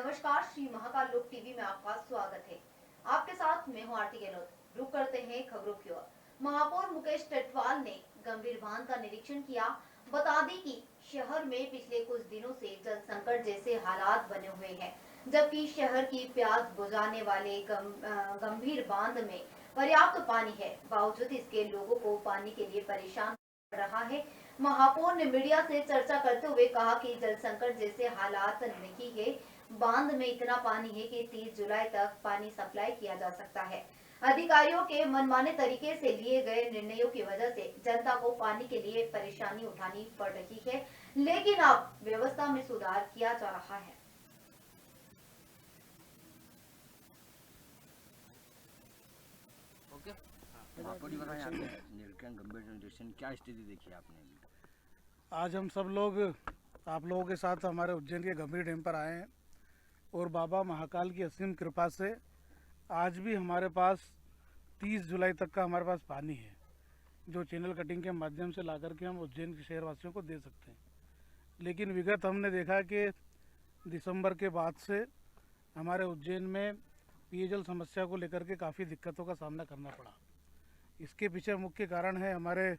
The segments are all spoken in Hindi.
नमस्कार, श्री महाकाल लोक टीवी में आपका स्वागत है। आपके साथ मैं हूं आरती गहलोत। रुक करते हैं खबरों की ओर। महापौर मुकेश टेटवाल ने गंभीर बांध का निरीक्षण किया। बता दें कि शहर में पिछले कुछ दिनों से जल संकट जैसे हालात बने हुए हैं, जबकि शहर की प्यास बुझाने वाले गंभीर बांध में पर्याप्त पानी है, बावजूद इसके लोगों को पानी के लिए परेशान रहा है। महापौर ने मीडिया से चर्चा करते हुए कहा कि जल संकट जैसे हालात नहीं है, बांध में इतना पानी है कि 30 जुलाई तक पानी सप्लाई किया जा सकता है। अधिकारियों के मनमाने तरीके से लिए गए निर्णयों की वजह से जनता को पानी के लिए परेशानी उठानी पड़ रही है, लेकिन अब व्यवस्था में सुधार किया जा रहा है। गंभीर निरीक्षण क्या स्थिति देखी आपने? आज हम सब लोग आप लोगों के साथ हमारे उज्जैन के गंभीर डैम पर आए हैं और बाबा महाकाल की असीम कृपा से आज भी हमारे पास 30 जुलाई तक का हमारे पास पानी है, जो चैनल कटिंग के माध्यम से लाकर के हम उज्जैन के शहरवासियों को दे सकते हैं। लेकिन विगत हमने देखा कि दिसंबर के बाद से हमारे उज्जैन में पेयजल समस्या को लेकर के काफ़ी दिक्कतों का सामना करना पड़ा। इसके पीछे मुख्य कारण है हमारे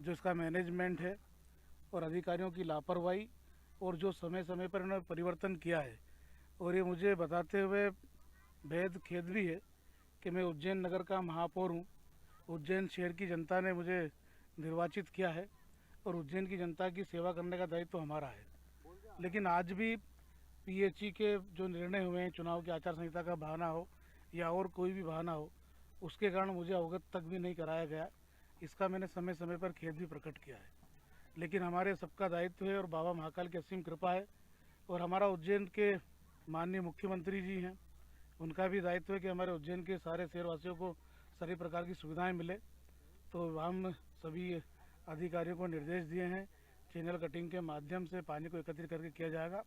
जो इसका मैनेजमेंट है और अधिकारियों की लापरवाही, और जो समय समय पर इन्होंने परिवर्तन किया है। और ये मुझे बताते हुए बेहद खेद भी है कि मैं उज्जैन नगर का महापौर हूँ। उज्जैन शहर की जनता ने मुझे निर्वाचित किया है और उज्जैन की जनता की सेवा करने का दायित्व तो हमारा है। लेकिन आज भी पीएचई के जो निर्णय हुए हैं, चुनाव की आचार संहिता का बहाना हो या और कोई भी बहाना हो, उसके कारण मुझे अवगत तक भी नहीं कराया गया। इसका मैंने समय समय पर खेद भी प्रकट किया है। लेकिन हमारे सबका दायित्व है और बाबा महाकाल की असीम कृपा है, और हमारा उज्जैन के माननीय मुख्यमंत्री जी हैं, उनका भी दायित्व है कि हमारे उज्जैन के सारे शहरवासियों को सभी प्रकार की सुविधाएं मिले। तो हम सभी अधिकारियों को निर्देश दिए हैं, चैनल कटिंग के माध्यम से पानी को एकत्रित करके किया जाएगा।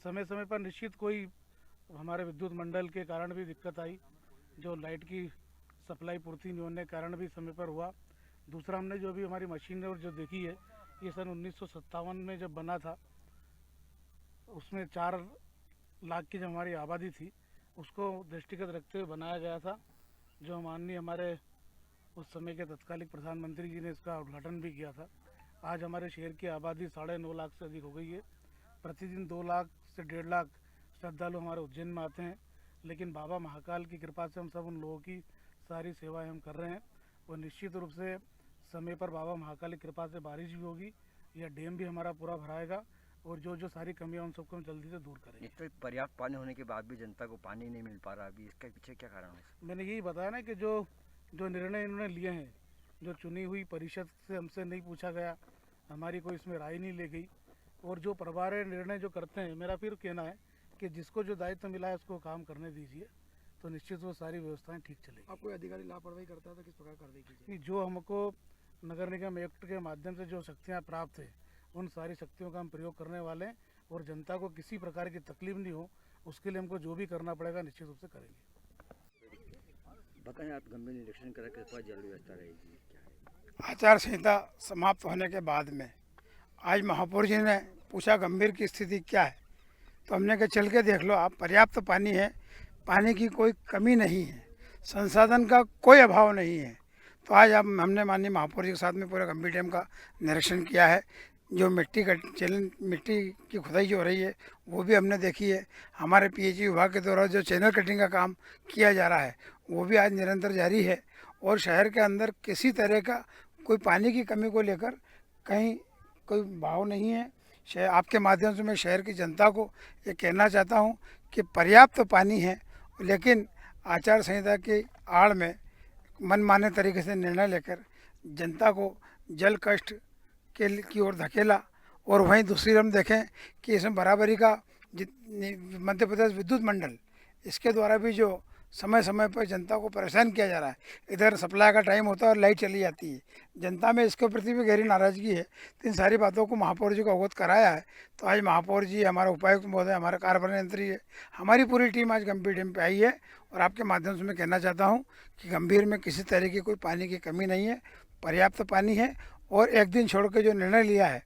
समय समय पर निश्चित कोई हमारे विद्युत मंडल के कारण भी दिक्कत आई, जो लाइट की सप्लाई पूर्ति नहीं होने के कारण भी समय पर हुआ। दूसरा, हमने जो भी हमारी मशीन और जो देखी है, ये सन 1957 में जब बना था, उसमें 4 लाख की जो हमारी आबादी थी, उसको दृष्टिगत रखते हुए बनाया गया था, जो माननीय हमारे उस समय के तत्कालीन प्रधानमंत्री जी ने इसका उद्घाटन भी किया था। आज हमारे शहर की आबादी 9.5 लाख से अधिक हो गई है। प्रतिदिन 2 लाख से 1.5 लाख श्रद्धालु हमारे उज्जैन में आते हैं। लेकिन बाबा महाकाल की कृपा से हम सब उन लोगों की सारी सेवाएं हम कर रहे हैं, और निश्चित रूप से समय पर बाबा महाकाल की कृपा से बारिश भी होगी, यह डैम भी हमारा पूरा भराएगा, और जो सारी कमियां उन सबको हम जल्दी से दूर करेंगे। तो पर्याप्त पानी होने के बाद भी जनता को पानी नहीं मिल पा रहा, अभी इसके पीछे क्या कारण है? मैंने यही बताया ना कि जो निर्णय इन्होंने लिए हैं, जो चुनी हुई परिषद से हमसे नहीं पूछा गया, हमारी कोई इसमें राय नहीं ली गई, और जो प्रभार निर्णय जो करते हैं, मेरा फिर कहना है कि जिसको जो दायित्व मिला है उसको काम करने दीजिए, तो निश्चित वो सारी व्यवस्थाएं ठीक चलेगी। आप कोई अधिकारी लापरवाही करता है तो किस प्रकार कार्रवाई कीजिए? जो हमको नगर निगम एक्ट के माध्यम से जो शक्तियाँ प्राप्त है, उन सारी शक्तियों का हम प्रयोग करने वाले हैं, और जनता को किसी प्रकार की तकलीफ नहीं हो, उसके लिए हमको जो भी करना पड़ेगा निश्चित रूप से करेंगे। बताएं, आप गंभीर निरीक्षण करके जल व्यवस्था रहेगी क्या है? आचार संहिता समाप्त होने के बाद में आज महापौर जी ने पूछा गंभीर की स्थिति क्या है, तो हमने कहा चल के देख लो आप, पर्याप्त पानी है, पानी की कोई कमी नहीं है, संसाधन का कोई अभाव नहीं है। तो आज अब हमने माननीय महापौर जी के साथ में पूरे गंभीर डैम का निरीक्षण किया है। जो मिट्टी की खुदाई जो हो रही है वो भी हमने देखी है। हमारे पीएचई विभाग के द्वारा जो चैनल कटिंग का काम किया जा रहा है वो भी आज निरंतर जारी है, और शहर के अंदर किसी तरह का कोई पानी की कमी को लेकर कहीं कोई भाव नहीं है। आपके माध्यम से मैं शहर की जनता को ये कहना चाहता हूँ कि पर्याप्त पानी है, लेकिन आचार संहिता की आड़ में मनमाने तरीके से निर्णय लेकर जनता को जल कष्ट की ओर धकेला। और वहीं दूसरी हम देखें कि इसमें बराबरी का मध्य प्रदेश विद्युत मंडल, इसके द्वारा भी जो समय समय पर जनता को परेशान किया जा रहा है, इधर सप्लाई का टाइम होता है और लाइट चली जाती है, जनता में इसके प्रति भी गहरी नाराज़गी है। तो इन सारी बातों को महापौर जी को अवगत कराया है। तो आज महापौर जी, हमारा उपायुक्त महोदय, हमारा कार्यपालन यंत्री है, हमारी पूरी टीम आज गंभीर डैम पे आई है। और आपके माध्यम से मैं कहना चाहता हूँ कि गंभीर में किसी तरह की कोई पानी की कमी नहीं है, पर्याप्त पानी है। और एक दिन छोड़ के जो निर्णय लिया है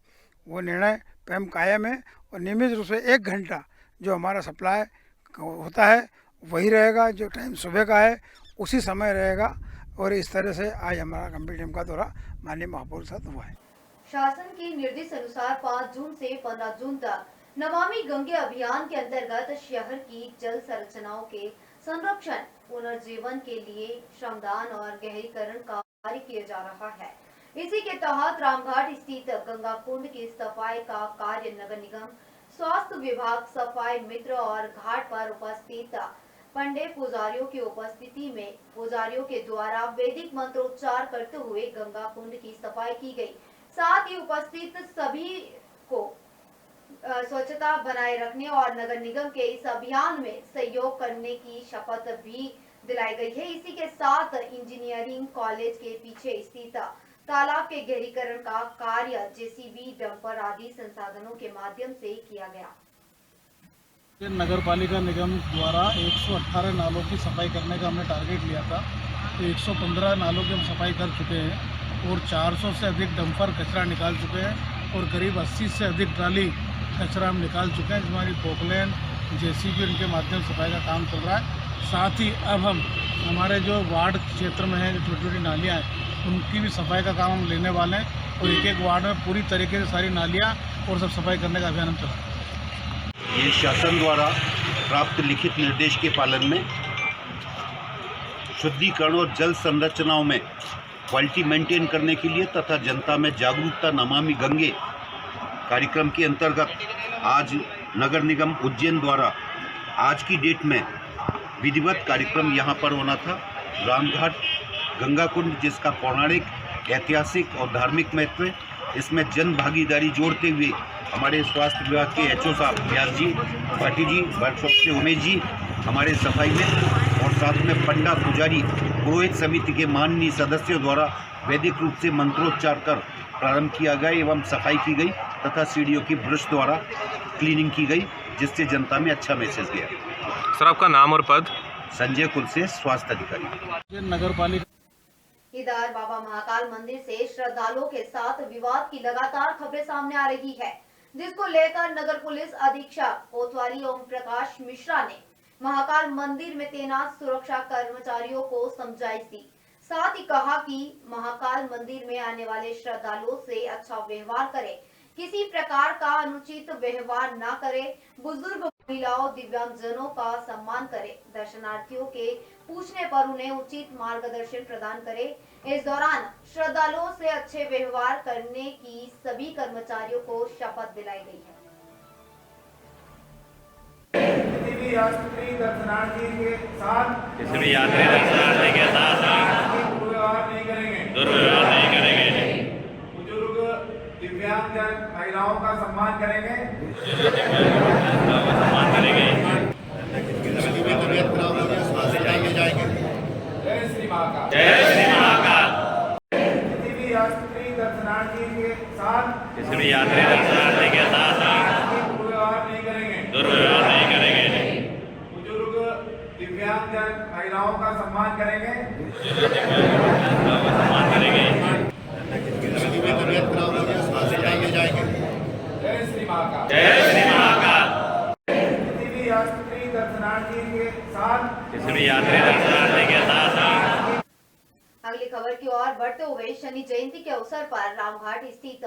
वो निर्णय पे हम कायम है, और नियमित रूप से 1 घंटा जो हमारा सप्लाई होता है वही रहेगा, जो टाइम सुबह का है उसी समय रहेगा। और इस तरह से आज हमारा गंभीर डैम का दौरा माननीय महापौर के साथ हुआ है। शासन के निर्देश अनुसार 5 जून से 15 जून तक नमामि गंगे अभियान के अंतर्गत शहर की जल संरचनाओं के संरक्षण, पुनर्जीवन के लिए श्रमदान और गहरीकरण का कार्य किया जा रहा है। इसी के तहत रामघाट स्थित गंगा कुंड की सफाई का कार्य नगर निगम, स्वास्थ्य विभाग, सफाई मित्र और घाट पर उपस्थित पंडित पुजारियों की उपस्थिति में पुजारियों के द्वारा वैदिक मंत्रोच्चार करते हुए गंगा कुंड की सफाई की गई। साथ ही उपस्थित सभी को स्वच्छता बनाए रखने और नगर निगम के इस अभियान में सहयोग करने की शपथ भी दिलाई गई है। इसी के साथ इंजीनियरिंग कॉलेज के पीछे स्थित तालाब के गहरीकरण का कार्य जेसीबी, डंपर आदि संसाधनों के माध्यम से किया गया। नगर पालिका निगम द्वारा 118 नालों की सफाई करने का हमने टारगेट लिया था, तो 115 नालों की हम सफाई कर चुके हैं और 400 से अधिक डंपर कचरा निकाल चुके हैं और करीब 80 से अधिक ट्राली कचरा हम निकाल चुके हैं। हमारी पोकलैन, जेसीबी, उनके माध्यम से सफाई का काम चल रहा है। साथ ही अब हम हमारे जो वार्ड क्षेत्र में हैं, जो छोटी छोटी नालियाँ हैं, उनकी भी सफाई का काम हम लेने वाले हैं और एक एक वार्ड में पूरी तरीके से सारी नालियाँ और सब सफाई करने का अभियान हम चला रहे हैं। ये शासन द्वारा प्राप्त लिखित निर्देश के पालन में शुद्धिकरण और जल संरचनाओं में क्वालिटी मेंटेन करने के लिए तथा जनता में जागरूकता नमामि गंगे कार्यक्रम के अंतर्गत आज नगर निगम उज्जैन द्वारा आज की डेट में विधिवत कार्यक्रम यहाँ पर होना था। रामघाट गंगा कुंड, जिसका पौराणिक, ऐतिहासिक और धार्मिक महत्व है, इसमें जन भागीदारी जोड़ते हुए हमारे स्वास्थ्य विभाग के एचओ साहब व्यास जी, पाटिल जी, वर्कशॉप से उमेश जी हमारे सफाई में, और साथ में पंडा, पुजारी, पुरोहित समिति के माननीय सदस्यों द्वारा वैदिक रूप से मंत्रोच्चार कर प्रारंभ किया गया एवं सफाई की गई तथा सीढ़ियों की ब्रश द्वारा क्लीनिंग की गई, जिससे जनता में अच्छा मैसेज गया। सर, आपका नाम और पद? संजय कुलसे, स्वास्थ्य अधिकारी, नगर पालिका। इधर बाबा महाकाल मंदिर से श्रद्धालुओं के साथ विवाद की लगातार खबरें सामने आ रही है, जिसको लेकर नगर पुलिस अधीक्षक कोतवाली ओम प्रकाश मिश्रा ने महाकाल मंदिर में तैनात सुरक्षा कर्मचारियों को समझाइश दी। साथ ही कहा कि महाकाल मंदिर में आने वाले श्रद्धालुओं से अच्छा व्यवहार करें, किसी प्रकार का अनुचित व्यवहार न करें, बुजुर्ग, महिलाओं, दिव्यांगजनों का सम्मान करें, दर्शनार्थियों के पूछने पर उन्हें उचित मार्गदर्शन प्रदान करें। इस दौरान श्रद्धालुओं से अच्छे व्यवहार करने की सभी कर्मचारियों को शपथ दिलाई गई है। किसी भी यात्री दर्शनार्थी के साथ दुर्व्यवहार नहीं करेंगे। बुजुर्ग, दिव्यांगजन, महिलाओं का सम्मान करेंगे। जय श्री महाकाल। किसी भी यात्री दर्शनार्थी के साथ दुर्व्यवहार नहीं करेंगे। बुजुर्ग, दिव्यांगजन, महिलाओं का सम्मान करेंगे। जय श्री महाकाल। किसी भी यात्री दर्शनार्थी के साथ अगली खबर की ओर बढ़ते हुए शनि जयंती के अवसर पर रामघाट स्थित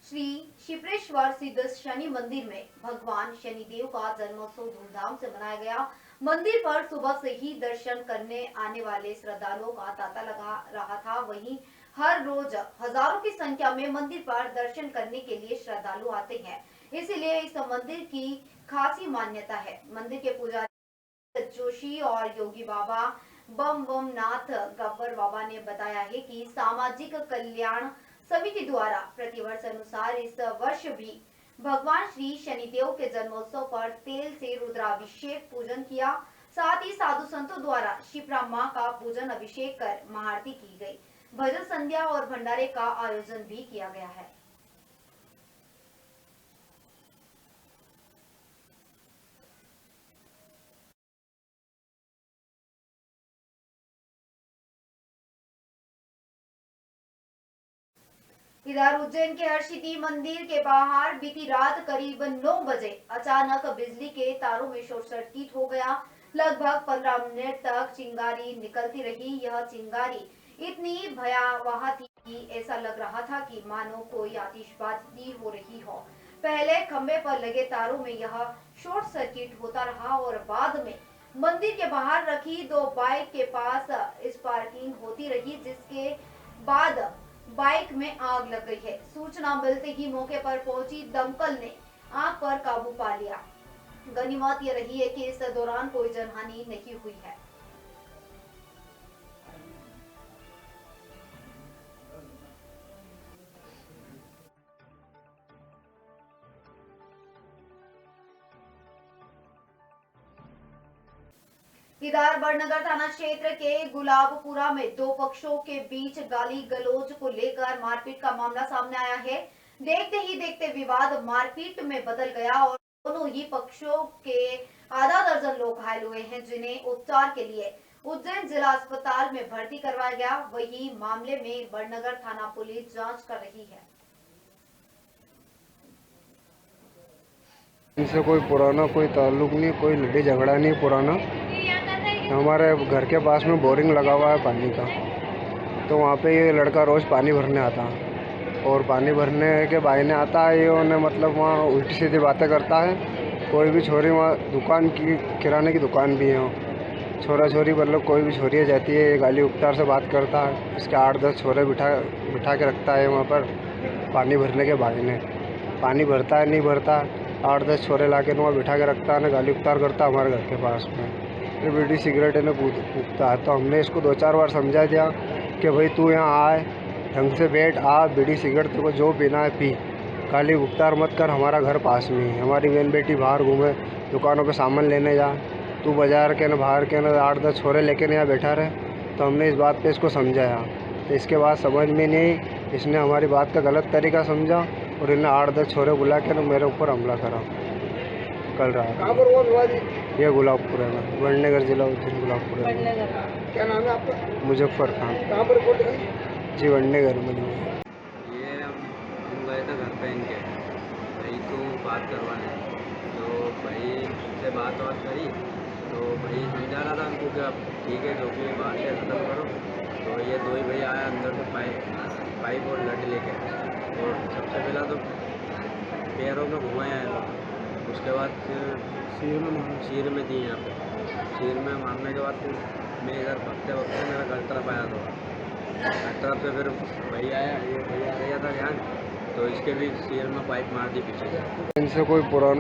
श्री शिप्रेश्वर सिद्ध शनि मंदिर में भगवान शनिदेव का जन्मोत्सव धूमधाम से मनाया गया। मंदिर पर सुबह से ही दर्शन करने आने वाले श्रद्धालुओं का तांता लगा रहा था। वहीं हर रोज हजारों की संख्या में मंदिर पर दर्शन करने के लिए श्रद्धालु आते हैं, इसलिए इस मंदिर की खासी मान्यता है। मंदिर के पुजारी जोशी और योगी बाबा बम नाथ गब्बर बाबा ने बताया है कि सामाजिक कल्याण समिति द्वारा प्रतिवर्ष अनुसार इस वर्ष भी भगवान श्री शनिदेव के जन्मोत्सव पर तेल से रुद्राभिषेक पूजन किया। साथ ही साधु संतों द्वारा शिप्रा मां का पूजन अभिषेक कर महाआरती की गई। भजन संध्या और भंडारे का आयोजन भी किया गया है। इधर उज्जैन के हरसिद्धि मंदिर के बाहर बीती रात करीब 9 बजे अचानक बिजली के तारों में शॉर्ट सर्किट हो गया। लगभग 15 मिनट तक चिंगारी निकलती रही। यह चिंगारी इतनी भयावह थी कि ऐसा लग रहा था कि मानो कोई आतिशबाजी हो रही हो। पहले खंबे पर लगे तारों में यह शॉर्ट सर्किट होता रहा और बाद में मंदिर के बाहर रखी 2 बाइक के पास स्पार्किंग होती रही, जिसके बाद बाइक में आग लग गई है। सूचना मिलते ही मौके पर पहुंची दमकल ने आग पर काबू पा लिया। गनीमत ये रही है कि इस दौरान कोई जनहानि नहीं हुई है। इधर बड़नगर थाना क्षेत्र के गुलाबपुरा में 2 पक्षों के बीच गाली गलौज को लेकर मारपीट का मामला सामने आया है। देखते ही देखते विवाद मारपीट में बदल गया और दोनों ही पक्षों के आधा दर्जन लोग घायल हुए हैं, जिन्हें उपचार के लिए उज्जैन जिला अस्पताल में भर्ती करवाया गया। वही मामले में बड़नगर थाना पुलिस जांच कर रही है। इनसे कोई पुराना कोई ताल्लुक नहीं, कोई लड़ाई झगड़ा नहीं पुराना। हमारे घर के पास में बोरिंग लगा हुआ है पानी का, तो वहाँ पे ये लड़का रोज़ पानी भरने आता है और पानी भरने के बहाने आता है। ये उन्हें मतलब वहाँ उल्टी सीधी बातें करता है। कोई भी छोरी वहाँ दुकान की किराने की दुकान भी है, छोरा छोरी मतलब कोई भी छोरी जाती है, ये गाली उपचार से बात करता है। इसके 8-10 छोरे बिठा के रखता है वहाँ पर पानी भरने के बहाने। पानी भरता है नहीं भरता, 8-10 छोरे ला के वहाँ बिठा के रखता है ना, गाली उपचार करता है हमारे घर के पास में। ये बीड़ी सिगरेट इन्हें फूकता है, तो हमने इसको 2-4 बार समझा दिया कि भाई तू यहाँ आए, ढंग से बैठ, आ, बीड़ी सिगरेट तेरे को जो पीना है पी, गाली उपचार मत कर, हमारा घर पास में ही। हमारी बहन बेटी बाहर घूमे, दुकानों पे सामान लेने जा, तू बाजार के न बाहर के न 8-10 छोरे लेके यहाँ बैठा रहे। तो हमने इस बात पे इसको समझाया, तो इसके बाद समझ में नहीं, इसने हमारी बात का गलत तरीका समझा और इन्हें 8-10 छोरे बुला के न मेरे ऊपर हमला करा कल रात। कहाँ पर हुआ विवाद? ये गुलाबपुरा में, बड़नगर जिला उज्जैन गुलाबपुरा में। क्या नाम है आपका? मुजफ्फर खान। कहाँ पर रिपोर्ट लिखाई? जी बड़नगर में। ये हम गए थे घर पे इनके, भाई तू बात करवाने, तो भाई से बात करी, तो भाई समझा रहा था उनको कि अब ठीक है जो भी बात है खत्म करो। तो ये 2 ही भाई आया अंदर से पाइप और लट लेके, और सबसे पहला तो पैरों में घुमाया है, उसके बाद फिर सिर में दी यहाँ पे। सिर में मारने के बाद फिर मैं इधर भगते वक्त मेरा गल तरफ आया था, घर तरफ से फिर भाई आया, ये भाई आ रहा था ध्यान, तो इसके भी सिर में पाइप मार दी पीछे से। इनसे कोई पुराना